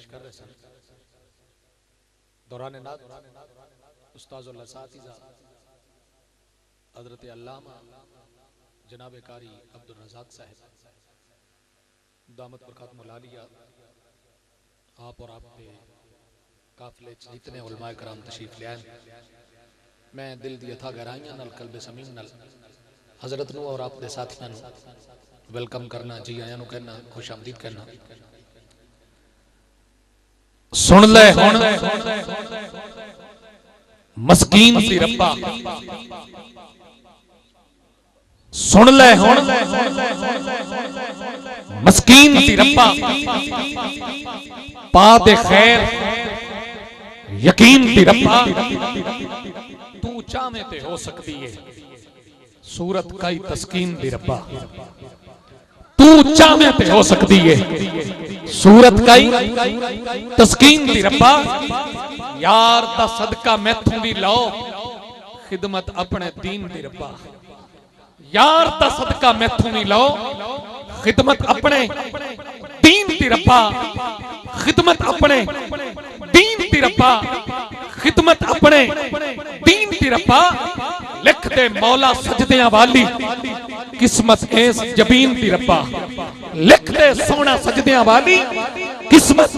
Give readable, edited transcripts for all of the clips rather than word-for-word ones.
पेश कर रहे सन। दौरान नात उस्ताज़ुल असातिज़ा हज़रत अल्लामा जनाब कारी अब्दुल रज़ाक साहब दामत बरकातुहुल आलिया आप और आप पे काफिले जितने उलमाए कराम तशरीफ ले आए, मैं दिल दी अथा गहराइयां नाल कल्बे समीम नाल हजरत नू और आपके साथियों नू वेलकम करना, जी आया नू कहना, खुश आमदीद कहना। सुन ले हुण मस्कीन सी रब्बा, सुन ले हुण मस्कीन सी रब्बा, पा दे खैर यकीन दी रब्बा। तू चाहवे ते हो सकती है सूरत काई तस्कीन दी रब्बा, तू चाहवे ते हो सकती है सूरत काई तस्कीन दी रब्बा। यार दा सदका मैथों दी लो खिदमत अपने दीन दी रब्बा, यार दा सदका मैथों दी लो खिदमत अपने दीन दी रब्बा, खिदमत अपने दीन दी रब्बा, खिदमत अपने दीन दी रब्बा। लिख दे मौला सजदियां वाली किस्मत इस जबीन दी रब्बा, लिख दे सोना सजदियां वाली किस्मत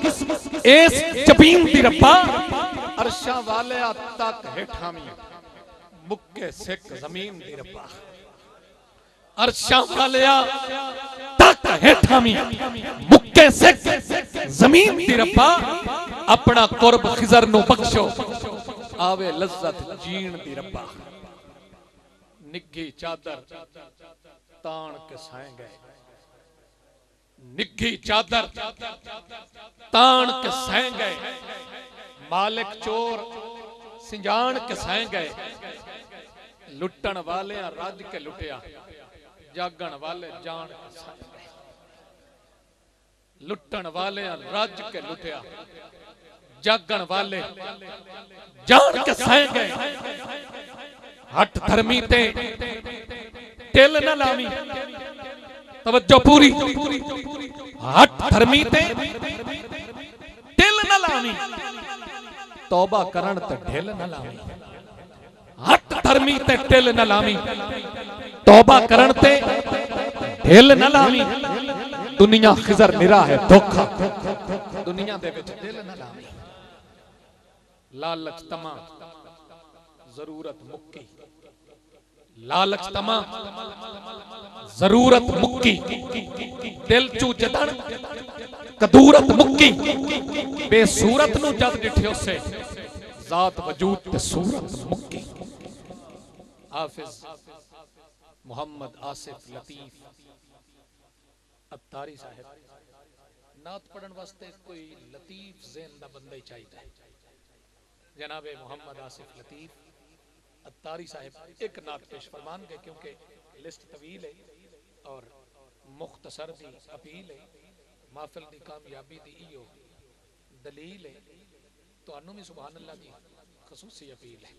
इस जबीन दी रब्बा। अरशा वाले तक हेठा में मुक्के सिक जमीन दी रब्बा, अरशा वाले तक हेठा में मुक्के सिक जमीन दी रब्बा। अपना कुर्ब खिजर नु बख्शो आवे लज्जत जीण दी रब्बा। निग्घी चादर तान के साए गए, निग्घी चादर तान के साए गए, मालिक चोर सिंजान के साए गए। लुटन वाले रज के लुटिया, जागण वाले जान के साए गए। लुटन वाले रज के लुटिया, जागण वाले जान के साए गए। हट धर्मी ते टिल न लावी, तवज्जो पूरी। हट धर्मी ते टिल न लावी, तौबा करन ते ढिल न लावी। हट धर्मी ते टिल न लावी, तौबा करन ते ढिल न लावी। दुनिया खिजर निरा है धोखा, दुनिया दे विच ढिल न लावी। लालच तमा जरूरत मुक्की, लालच तमा जरूरत मुक्की। दिल चू जदन कदूरत मुक्की, बेसूरत नु जद डिठ्यो से जात वजूद ते सूरत मुक्की। हाफिज मोहम्मद आसिफ लतीफ अत्तारी साहब नात पढ़न वास्ते कोई लतीफ ज़हन दा बंदा ही चाहिए। जनाबे मोहम्मद आसिफ लतीफ अत्तारी साहब एक नात पेश फरमान गए, क्योंकि लिस्ट तवील है और मुख्तसर दी अपील है। महफिल दी कामयाबी दी इयो दलील है, तुहानू भी सुभान अल्लाह दी खसूसी अपील है।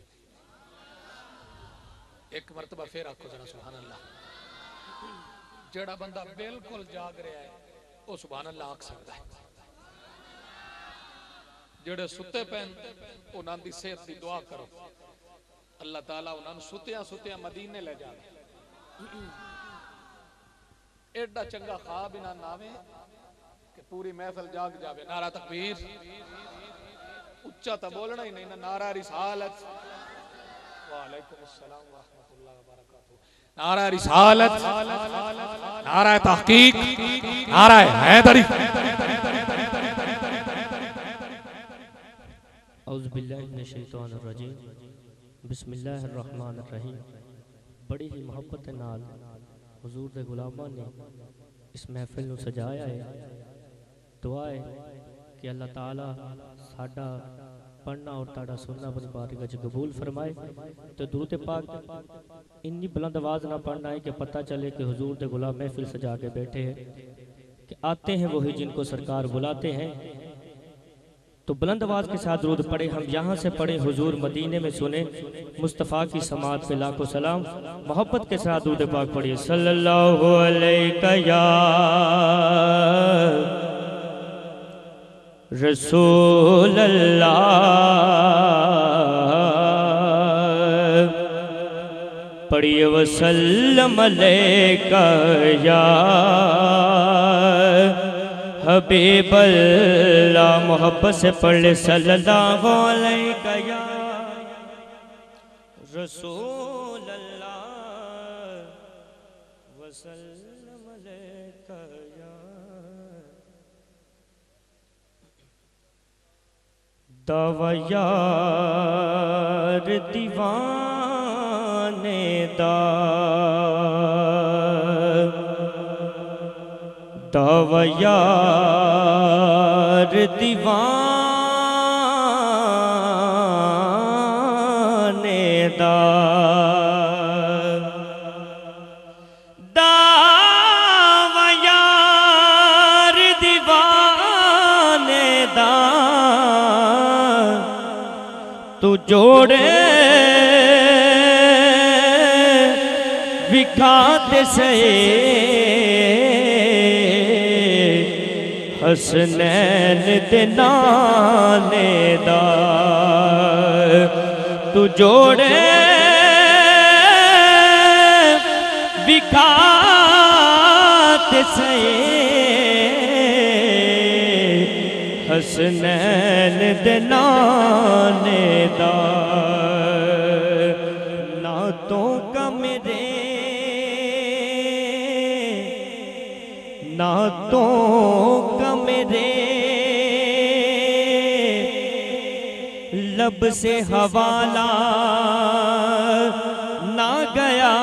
एक मरतबा फिर आखो जरा सुभान अल्लाह। जेड़ा बंदा बिल्कुल जाग रहा है वो सुभान अल्लाह आख सकता है। जेड़े सुते पैन उन्हां दी सेहत दी दुआ करो, अल्लाह ताला उन्होंने सुतिया सुतिया मदीने ले जाए। एडा चंगा ख्वाब इन्हां नावे कि पूरी महफिल जाग जावे। नारा तकबीर, उच्चा तो बोलना ही नहीं ना। नारा रिसालत, वालेकुम अस्सलाम व रहमतुल्लाहि व बरकातहू। नारा रिसालत, नारा तहकीक, नारा हैदरी। औज़ु बिल्लाहि मिनश शैतानिर रजीम, बिस्मिल्लाहिर्रहमानिर्रहीम। बड़ी ही मुहब्बत नाल हुजूर दे गुलामां ने इस महफिल नूं सजाया है। दुआ है कि अल्लाह ताला साडा पढ़ना और ताड़ा सुनना अपनी बारगाह च कबूल फरमाए। तो दुरूद पाक इन्नी बुलंद आवाज़ ना पढ़ना है कि पता चले कि हुजूर दे गुलाम महफिल सजा के बैठे हैं, कि आते हैं वही जिनको सरकार बुलाते हैं। तो बुलंद आवाज के साथ दुरूद पढ़े, हम यहाँ से पढ़े, हुजूर मदीने में सुने, मुस्तफ़ा की समात पे लाखों सलाम। मोहब्बत के साथ दुरूद पाक पढ़िए, सल्लल्लाहु अलैहि या रसूल अल्लाह पढ़िए वसल्लम अलैका या हबीब अल्लाह। मोहब्बत से पढ़ सल्लल्लाहु अलैका या रसूल अल्लाह वसल्लम अलैका या। दावा यार दीवाने दा, दावा यार दीवाने दा, दावा यार दीवाने दा। तू जोड़े विखाते से हसनैन दे नाने दा। तू जोड़े विखाते से हसनैन दे नाने दा। नातों का मेरे नातों का मेरे लब से हवाला ना गया।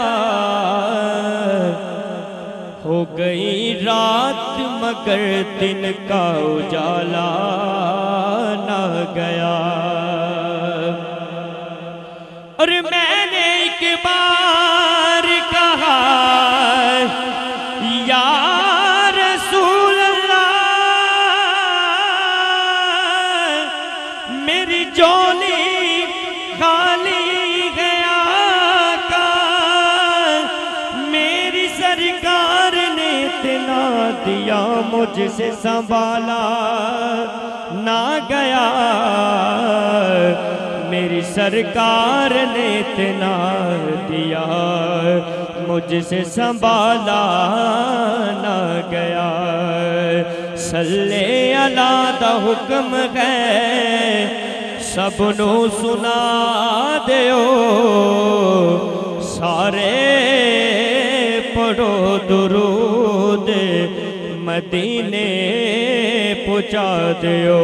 हो गई रात मगर दिन का उजाला ना गया। और मैंने एक बार कहा या रसूल अल्लाह मेरी झोली खाली है आका। मेरी सरकार ने इतना दिया मुझसे संभाला ना गया। मेरी सरकार ने इतना दिया मुझसे संभाला ना गया। सल्ले अला दा हुक्म है सबनू सुना दियो। सारे पढ़ो दुरूद मदीने पहुँचा दियो।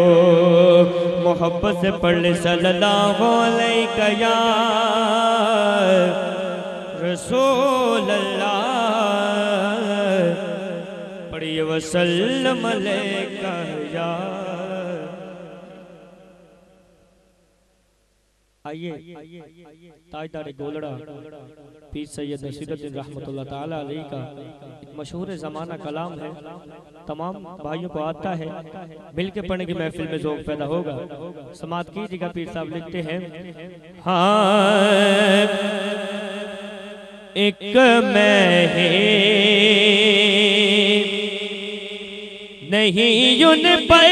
मोहब्बत से पढ़ सल्लल्लाहु अलैका या रसूल अल्लाह पढ़िए वसल्लम अलैका या। आइए ताजदार गोलड़ा पीर सैयद नसीरुद्दीन रहमतुल्लाह ताला अलैहि का एक मशहूर ज़माना कलाम है। तमाम भाइयों को आता है, मिलके पढ़ने की महफिल में ज़ौक़ पैदा होगा। समात कीजिएगा। पीर साहब लिखते हैं हाँ एक मैं नहीं उन पर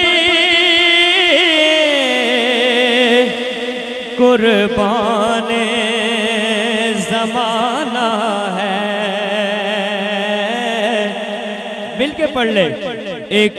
कुर्बान ज़माना है। मिलके पढ़ ले। एक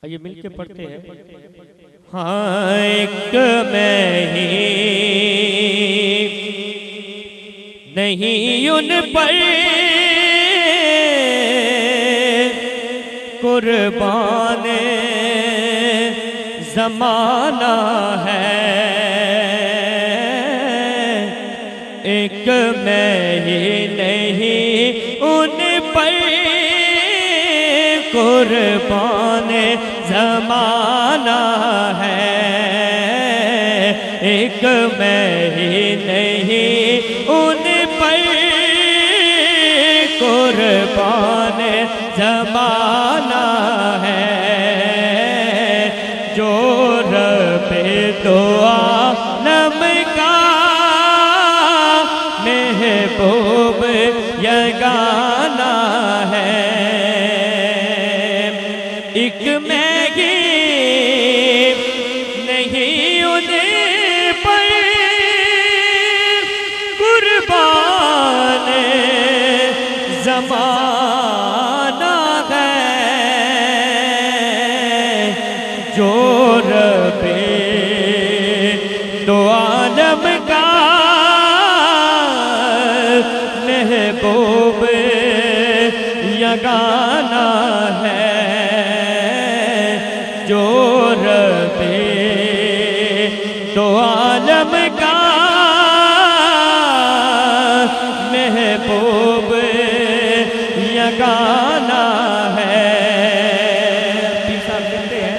आइए मिलके पढ़ते हैं। हाँ एक मैं ही नहीं उन पर कुर्बान ज़माना है, एक मैं ही नहीं उन पर कुर्बान ज़माना है, एक मैं ही नहीं उन पर कुर्बान ज़माना है, जो रब्बे दो आलम का महबूब यगाना है, एक मैगी नहीं उन पर कुर्बान ज़माना है, जो रब्बे दो आलम का महबूब यगाना है, जो रब्बे दो आलम का महबूब यगाना है। पीर साहब कहते हैं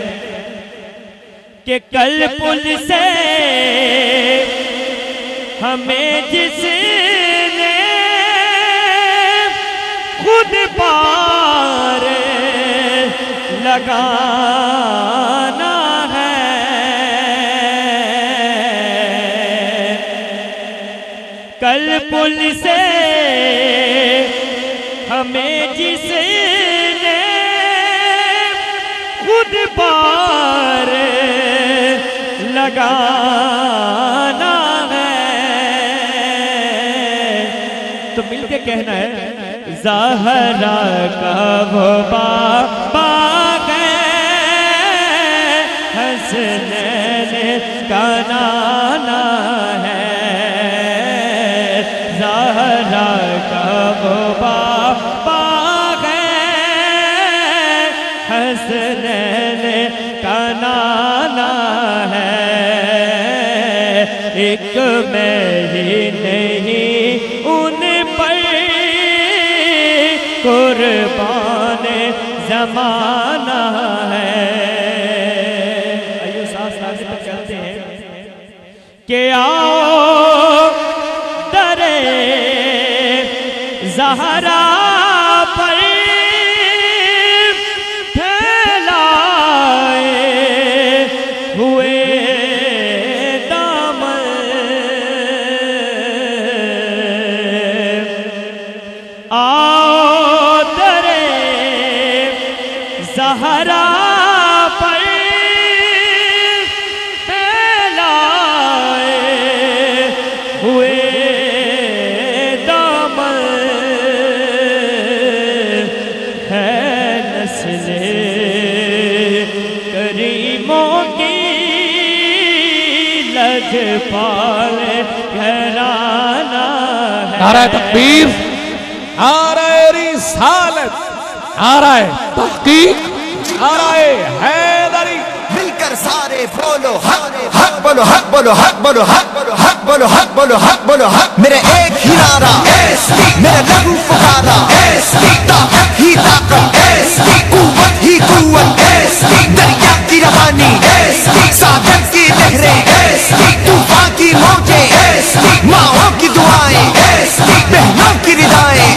कि कल पुल से हमें जिसने खुद पार लगाना है, कल पुल से हमें जिसने खुद पार लगाना है, तो मिलके कहना है ज़हरा का वो बाबा है, हसनैन का नाना है, ज़हरा का वो बाबा है, हसनैन का नाना है, एक मैं ही नहीं उन पर कुर्बान ज़माना है। आइए साथ साथ पे चलते हैं कि आओ दरे ज़हरा पर फैलाए हुए ज़हरा पर फैलाए हुए दामन है, नस्ले करीमों की लजपाल घराना है। नारा तकबीर, नारा रिसालत, नारा तहकीक, नारा हैदरी। मिलकर सारे बोलो हक हक बोलो हक बोलो हक बोलो हक बोलो हक बोलो हक बोलो हक बोलो हक। मेरे एक ही नारा मेरा लहू पुकारा, ताकत ही ताकत, कुव्वत ही कुव्वत, दरिया की रवानी, सागर की लहरें, तूफान की मौजें, माओं की दुआएं, बहनों की रिदाएं,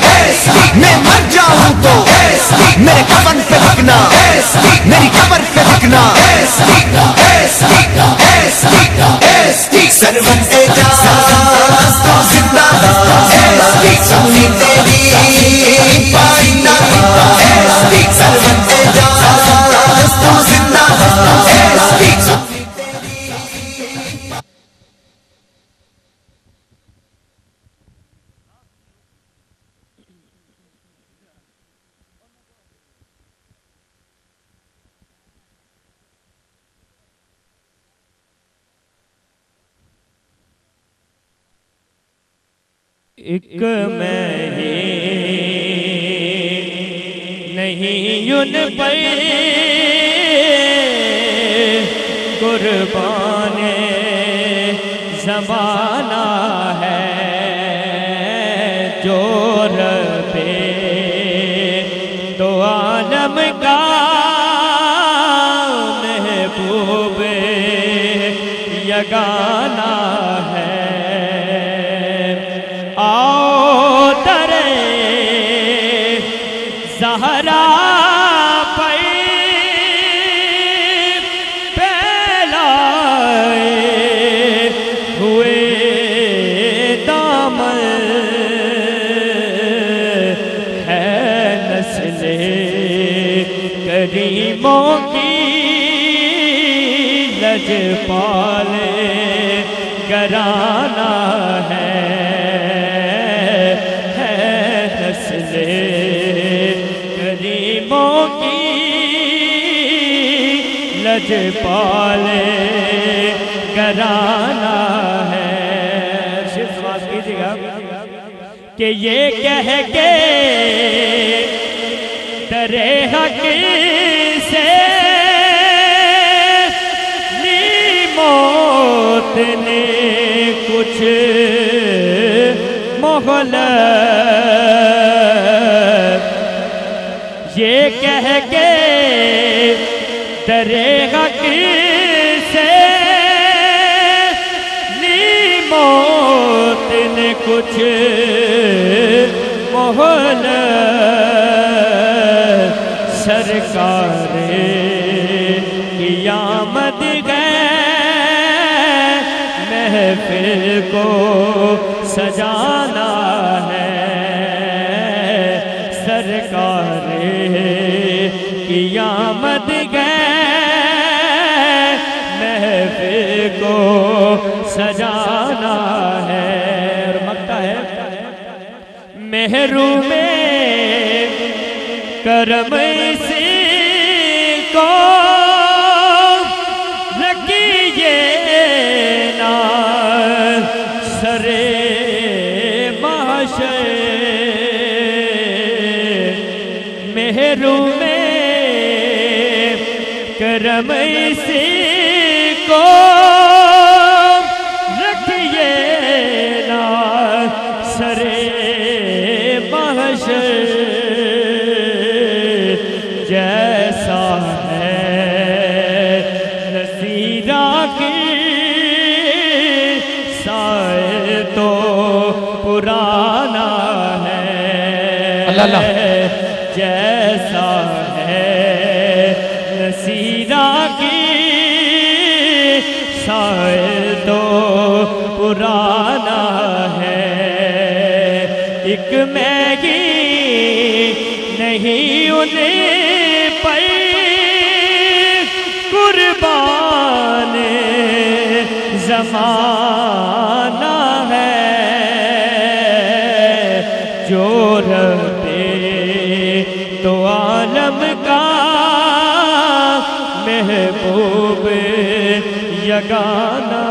मैं मर जाऊं तो मेरे कफन पे लिखना, मेरी कब्र पे लिखना, सरवन एजाज तो जिंदाबाद, सुनी तेरी पाइना, सरवन एजाज तो जिंदाबाद। एक मैं ही नहीं उन पर कुर्बान ज़माना है जो रबे दो आलम का महबूब यगाना है। आओ दरे ज़हरा करीमों की लजपाले घराना है नस्ले करीमों की लजपाले घराना है। सिर्फ समाज कीजिएगा कि ये कह के डरे हक से नी मौत ने कुछ मोहलत, ये कह के डरे हक से नी मौत ने कुछ मोहलत। सरकार क़यामत गए महफिल को सजाना है। सरकार क़यामत गए महफिल को सजाना है। और मक्ता है मेहरू में करम से को रखिए ना सरे महशर। मेहरू में करम से को रखिए ना सरे महशर। जैसा है नसीरा की साए तो पुराना है। अल्लाह जैसा है नसीरा की साए तो पुराना है। एक मैगी नहीं उन्हें पर कुर्बान ज़माना है जो रबे तो आलम का महबूब यगाना